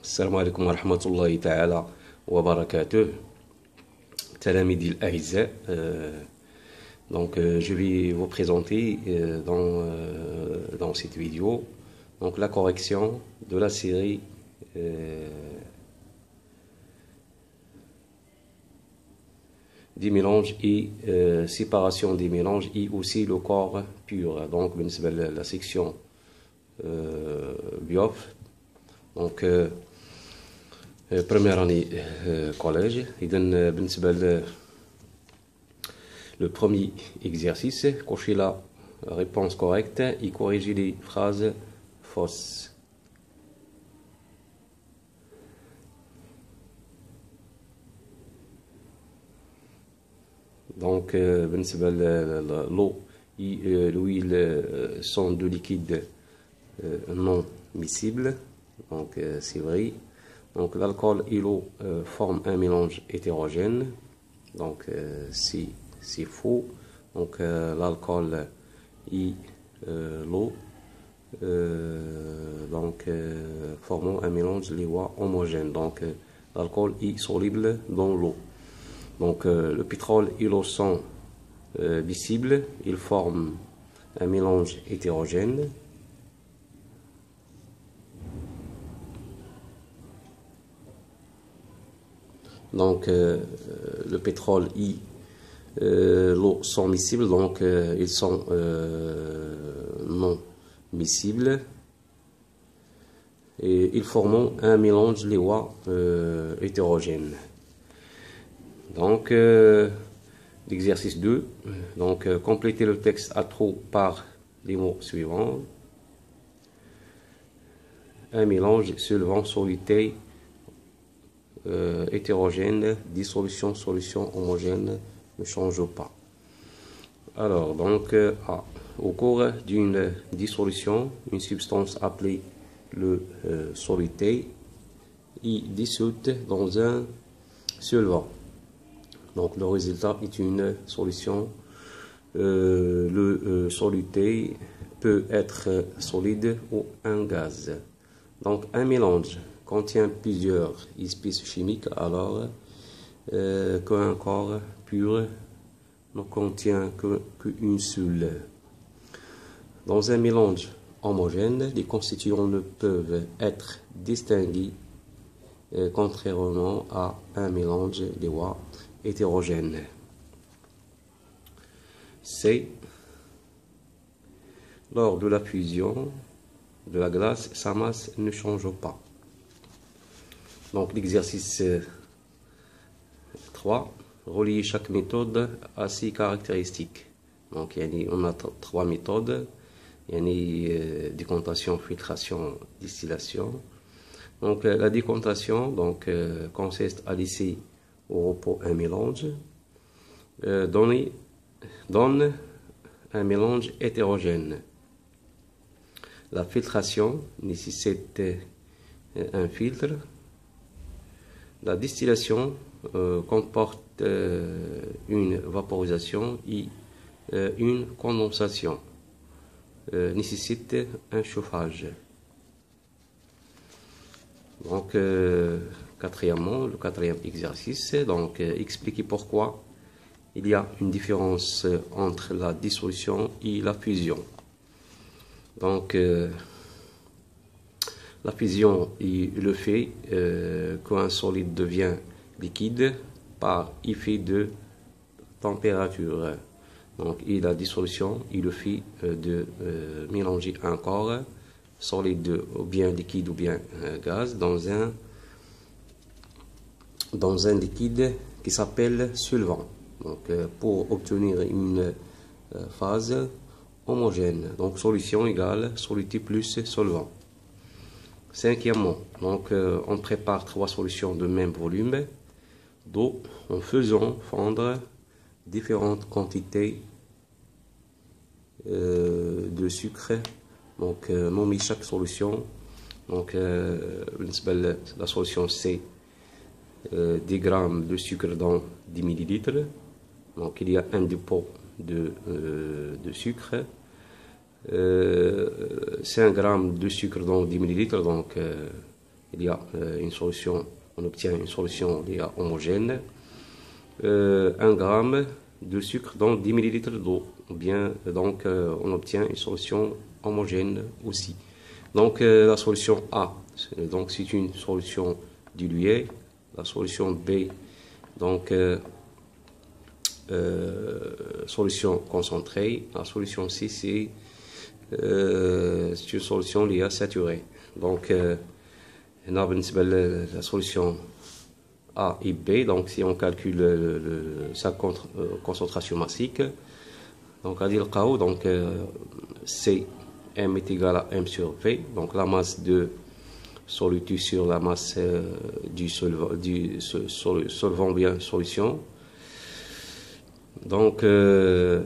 السلام عليكم ورحمة الله تعالى وبركاته. تلاميذي الأعزاء, je vais vous présenter dans cette vidéo donc la correction de la série des mélanges et séparation des mélanges et aussi le corps pur. Donc la section BIOF, donc première année collège. إذن بالنسبة le premier exercice, cocher la réponse correcte et corriger les phrases fausses. Donc بالنسبة l'eau et l'huile sont deux liquides non miscibles, donc c'est vrai. Donc l'alcool et l'eau forment un mélange hétérogène, donc c'est faux. Donc l'alcool et l'eau formant un mélange liquide homogène. Donc l'alcool est soluble dans l'eau. Donc le pétrole et l'eau sont miscibles, ils forment un mélange hétérogène. Donc le pétrole et l'eau sont miscibles, donc ils sont non miscibles et ils forment un mélange liquide hétérogène. Donc l'exercice 2, donc complétez le texte à trop par les mots suivants. Un mélange solvant soluté hétérogène, dissolution, solution homogène ne change pas. Alors, donc, au cours d'une dissolution, une substance appelée le soluté est dissoute dans un solvant. Donc, le résultat est une solution. Le soluté peut être solide ou un gaz. Donc, un mélange contient plusieurs espèces chimiques, alors qu'un corps pur ne contient qu'une seule. Dans un mélange homogène, les constituants ne peuvent être distingués, contrairement à un mélange liquide hétérogène. C. Lors de la fusion de la glace, sa masse ne change pas. Donc l'exercice 3, relier chaque méthode à ses caractéristiques. Donc on a trois méthodes. Il y a décantation, filtration, distillation. Donc la décantation consiste à laisser au repos un mélange, donne un mélange hétérogène. La filtration nécessite un filtre. La distillation comporte une vaporisation et une condensation, nécessite un chauffage. Donc, quatrièmement, le quatrième exercice, donc expliquer pourquoi il y a une différence entre la dissolution et la fusion. Donc, la fusion est le fait qu'un solide devient liquide par effet de température. Donc, et la dissolution est le fait de mélanger un corps solide ou bien liquide ou bien gaz dans un liquide qui s'appelle solvant. Donc, pour obtenir une phase homogène. Donc, solution égale soluté plus solvant. Cinquièmement, donc on prépare trois solutions de même volume d'eau en faisant fondre différentes quantités de sucre. Donc nommer chaque solution. Donc la solution c'est 10 grammes de sucre dans 10 millilitres. Donc il y a un dépôt de sucre. 5 grammes de sucre dans 10 millilitres, donc il y a une solution, on obtient une solution homogène. 1 gramme de sucre dans 10 ml d'eau. Bien, donc on obtient une solution homogène aussi. Donc la solution A, donc c'est une solution diluée. La solution B, donc solution concentrée. La solution C, c'est une solution saturée. Donc la solution A et B, donc si on calcule sa concentration massique, donc à dire le chaos, donc C, M est égal à M sur V, donc la masse de solutus sur la masse du solvant bien solution. Donc la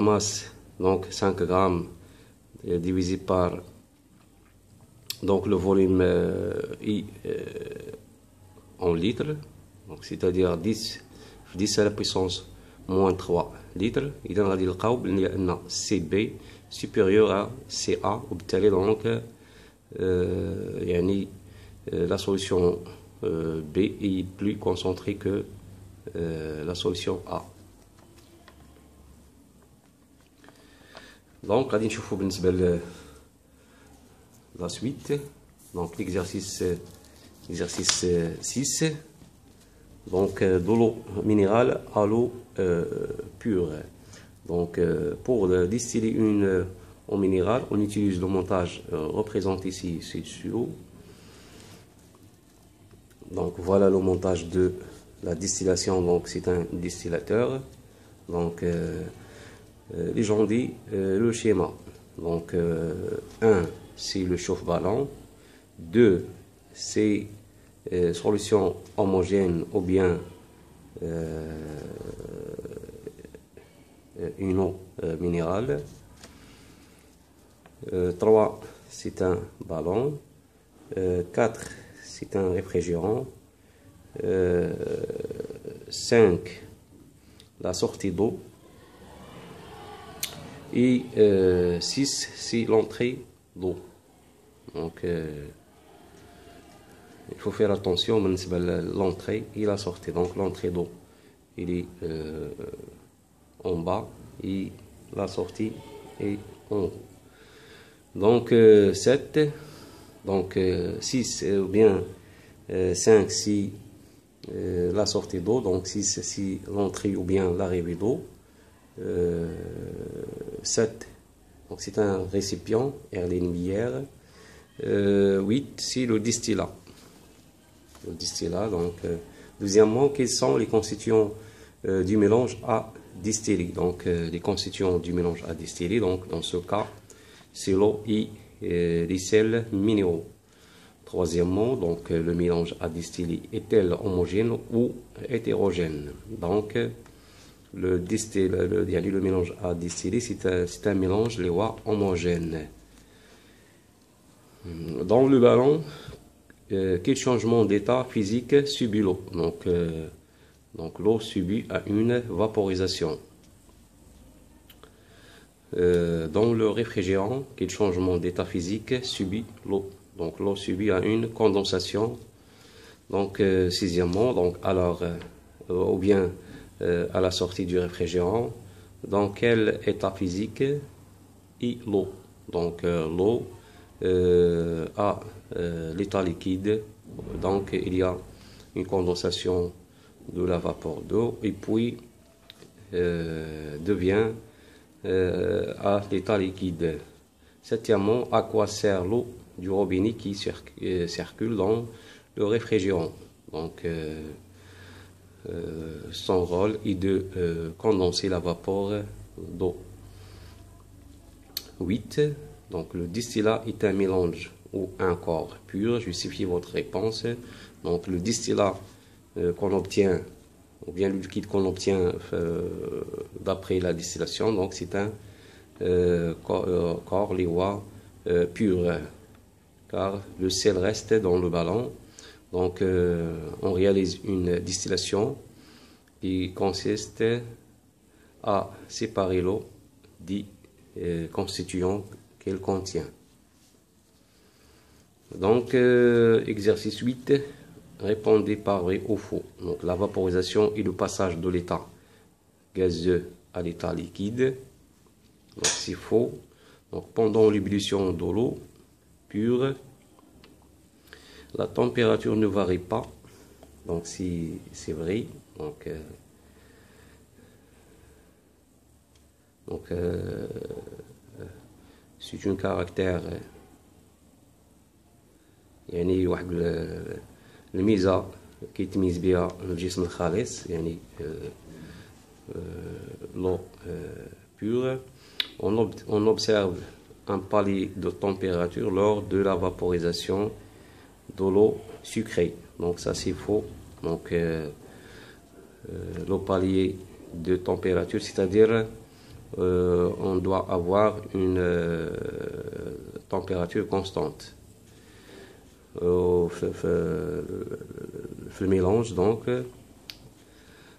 masse, donc 5 grammes divisé par donc le volume I en litres, donc c'est-à-dire 10 à la puissance moins 3 litres. إذا غادي نلقاو بلي أن CB supérieur à CA, وبالتالي donc يعني la solution B est plus concentrée que la solution A. Donc غادي نشوفوا بالنسبة la suite, donc l'exercice 6, donc de l'eau minérale à l'eau pure. Donc pour distiller une eau minérale, on utilise le montage représenté ici ci-dessous. Donc voilà le montage de la distillation, donc c'est un distillateur. Donc les gens disent le schéma. Donc 1, c'est le chauffe-ballon. 2, c'est solution homogène ou bien une eau minérale. 3, c'est un ballon. 4, c'est un réfrigérant. 5, la sortie d'eau. Et 6, c'est l'entrée d'eau. Donc il faut faire attention à l'entrée et la sortie. Donc l'entrée d'eau, il est en bas et la sortie est en haut. Donc 7, donc 6 ou bien 5 si la sortie d'eau, donc 6 si l'entrée ou bien l'arrivée d'eau. 7, donc c'est un récipient, Erlenmeyer. 8, c'est le distillat. Le distillat, donc deuxièmement, quels sont les constituants du mélange à distiller? Donc les constituants du mélange à distiller, donc dans ce cas, c'est l'eau et les sels minéraux. Troisièmement, donc le mélange à distiller est-il homogène ou hétérogène? Donc le mélange à distiller, c'est un mélange homogène. Dans le ballon, quel changement d'état physique subit l'eau? Donc l'eau subit à une vaporisation. Dans le réfrigérant, quel changement d'état physique subit l'eau? Donc l'eau subit à une condensation. Donc sixièmement, donc alors ou bien à la sortie du réfrigérant, dans quel état physique est l'eau? Donc l'eau à l'état liquide, donc il y a une condensation de la vapeur d'eau et puis devient à l'état liquide. Septièmement, à quoi sert l'eau du robinet qui circule dans le réfrigérant? Donc son rôle est de condenser la vapeur d'eau. 8. Donc le distillat est un mélange ou un corps pur. Justifiez votre réponse. Donc le distillat qu'on obtient, ou bien le liquide qu'on obtient d'après la distillation, donc c'est un corps liquide pur, car le sel reste dans le ballon. Donc on réalise une distillation qui consiste à séparer l'eau des constituants qu'elle contient. Donc, exercice 8, répondez par vrai ou faux. Donc, la vaporisation et le passage de l'état gazeux à l'état liquide. Donc, c'est faux. Donc, pendant l'ébullition de l'eau pure, la température ne varie pas. Donc, c'est vrai. Donc c'est un caractère يعني واحد الميزة كيتميز بها الجسم الخالص يعني l'eau pure. On observe un palier de température lors de la vaporisation de l'eau sucrée. Donc ça c'est faux. Donc le palier de température, c'est-à-dire on doit avoir une température constante au mélange. Donc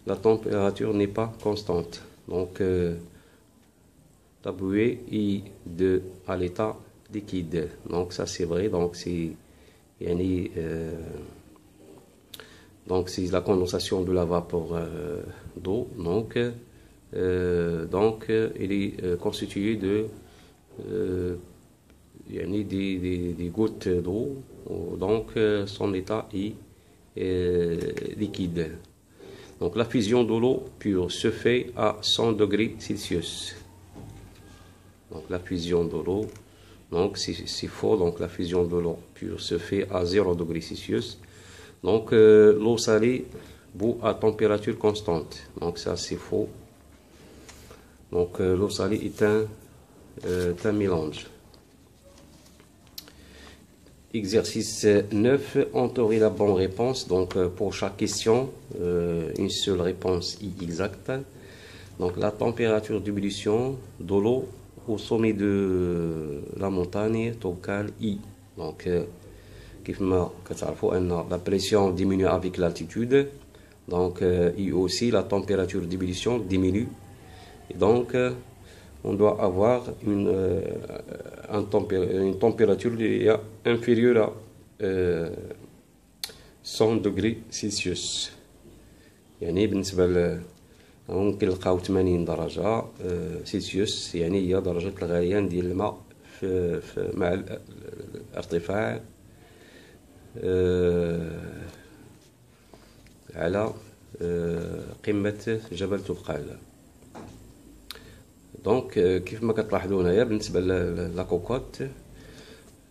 la température n'est pas constante. Donc la bouée est à l'état liquide. Donc ça c'est vrai. Donc c'est donc c'est la condensation de la vapeur d'eau. Donc il est constitué de des gouttes d'eau. Donc son état est liquide. Donc la fusion de l'eau pure se fait à 100 degrés Celsius. Donc la fusion de l'eau, donc c'est faux. Donc la fusion de l'eau pure se fait à 0 degrés Celsius. Donc l'eau salée bout à température constante. Donc ça c'est faux. Donc l'eau salée est un mélange. Exercice 9, entourer la bonne réponse. Donc pour chaque question, une seule réponse est exacte. Donc la température d'ébullition de l'eau au sommet de la montagne totale I. Donc la pression diminue avec l'altitude. Donc et aussi la température d'ébullition diminue. Et donc on doit avoir une température inférieure à 100 degrés Celsius. يعني بالنسبة ممكن نلقاو 80 درجة سلسيوس، يعني هي درجة الغليان ديال الماء مع الارتفاع على قمة جبل توقال. دونك كيف ما كتلاحظوا هنايا بالنسبه لا كوكوت،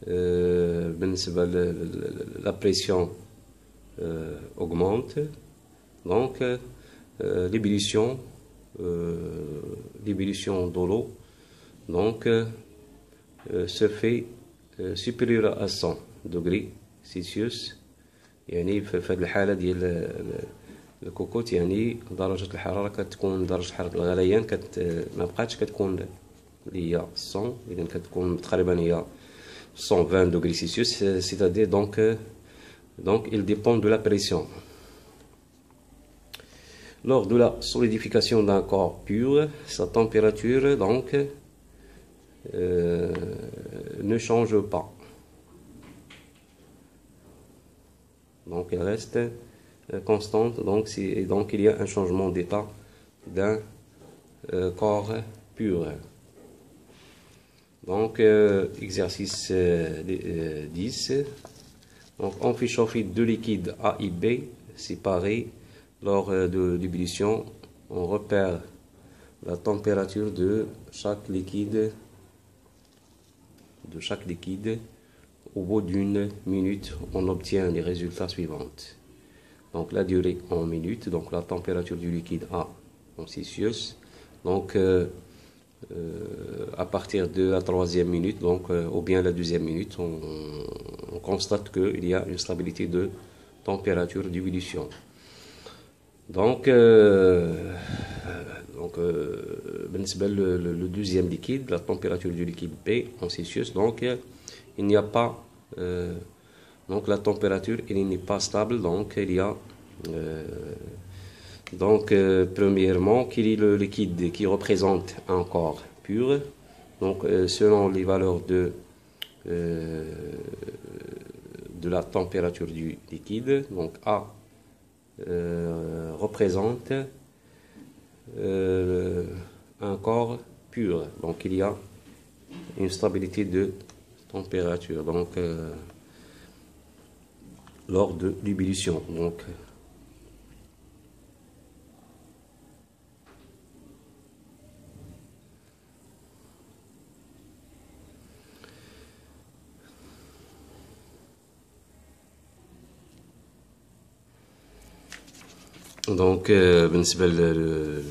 بالنسبه لا بريسيون augmente. Donc l'ébullition de l'eau donc se fait supérieure à 100 degrés Celsius. يعني في هذه الحاله ديال الكوكوت يعني درجة الحرارة كتكون درجة حرارة الغليان ما بقاتش كتكون اللي هي 100، إذا كتكون تقريبا هي 120 degrés Celsius. C'est-à-dire donc il dépend de la pression. Lors de la solidification d'un corps pur, sa température donc ne change pas. Donc elle reste constante. Donc il y a un changement d'état d'un corps pur. Donc exercice 10. Donc on fait chauffer deux liquides A et B séparés. Lors de l'ébullition, on repère la température de chaque liquide Au bout d'une minute, on obtient les résultats suivants. Donc la durée en minutes, donc la température du liquide A en Celsius. Donc à partir de la 3e minute, donc ou bien la 2e minute, on constate qu'il y a une stabilité de température d'ébullition. Donc le deuxième liquide, la température du liquide B en Celsius, donc il n'y a pas donc la température elle n'est pas stable. Donc il y a premièrement quel est le liquide qui représente un corps pur. Donc selon les valeurs de la température du liquide. Donc A représente un corps pur. Donc il y a une stabilité de température donc lors de l'ébullition. Donc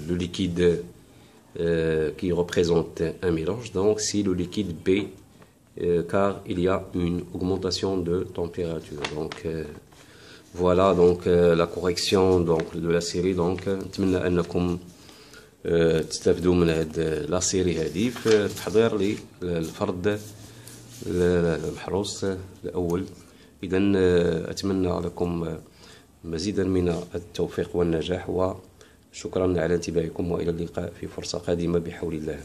le liquide qui représente un mélange, donc c'est le liquide B, car il y a une augmentation de température. Donc voilà donc la correction donc de la série. Donc نتمنى انكم تستافدوا من هذه لا سيري هذه في التحضير للفرد المحروس الاول. اذا اتمنى لكم مزيدا من التوفيق والنجاح، وشكرا على انتباهكم، والى اللقاء في فرصة قادمة بحول الله.